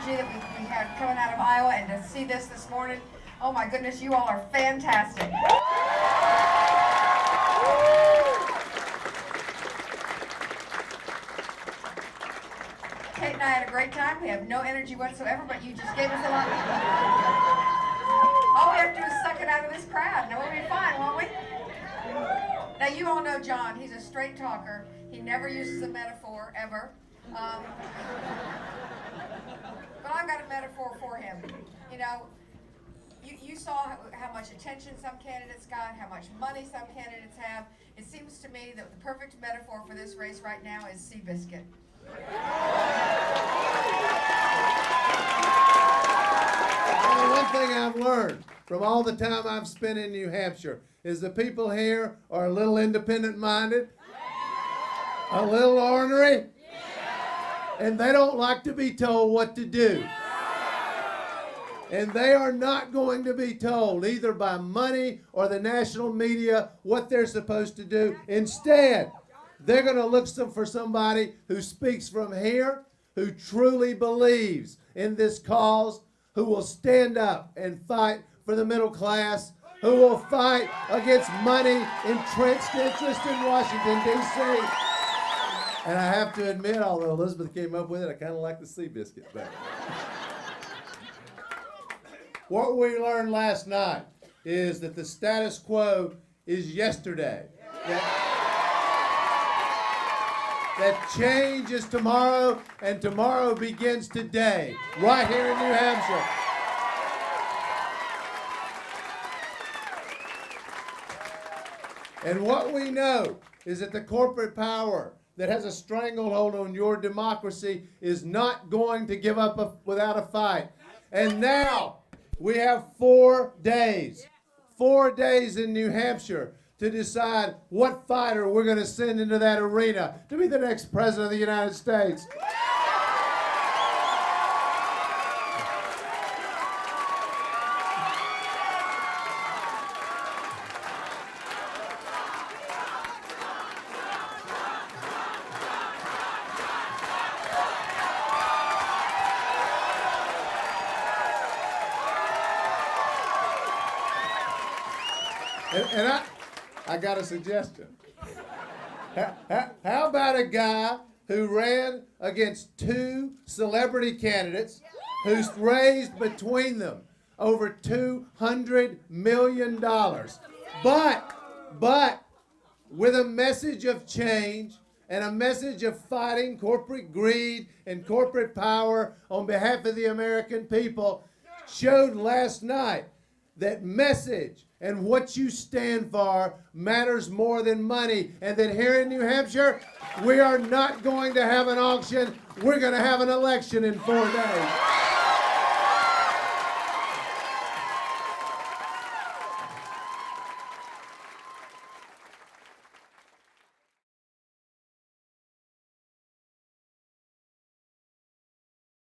energy that we had coming out of Iowa, and to see this morning, oh my goodness, you all are fantastic. Kate and I had a great time. We have no energy whatsoever, but you just gave us a lot. All we have to do is suck it out of this crowd, and we'll be fine, won't we? Now, you all know John. He's a straight talker. He never uses a metaphor, ever. But I've got a metaphor for him. You know, you saw how much attention some candidates got, how much money some candidates have. It seems to me that the perfect metaphor for this race right now is Seabiscuit. Well, one thing I've learned from all the time I've spent in New Hampshire is the people here are a little independent-minded, a little ornery, and they don't like to be told what to do. And they are not going to be told either by money or the national media what they're supposed to do. Instead, they're going to look for somebody who speaks from here, who truly believes in this cause, who will stand up and fight for the middle class, who will fight against money entrenched interest in Washington, D.C. And I have to admit, although Elizabeth came up with it, I kind of like the Seabiscuit better. What we learned last night is that the status quo is yesterday. That change is tomorrow, and tomorrow begins today, right here in New Hampshire. And what we know is that the corporate power that has a stranglehold on your democracy is not going to give up without a fight. And now we have 4 days in New Hampshire to decide what fighter we're going to send into that arena to be the next president of the United States. And I got a suggestion. How about a guy who ran against 2 celebrity candidates who's raised between them over $200 million, but with a message of change and a message of fighting corporate greed and corporate power on behalf of the American people, showed last night that message and what you stand for matters more than money, and that here in New Hampshire, we are not going to have an auction. We're going to have an election in 4 days.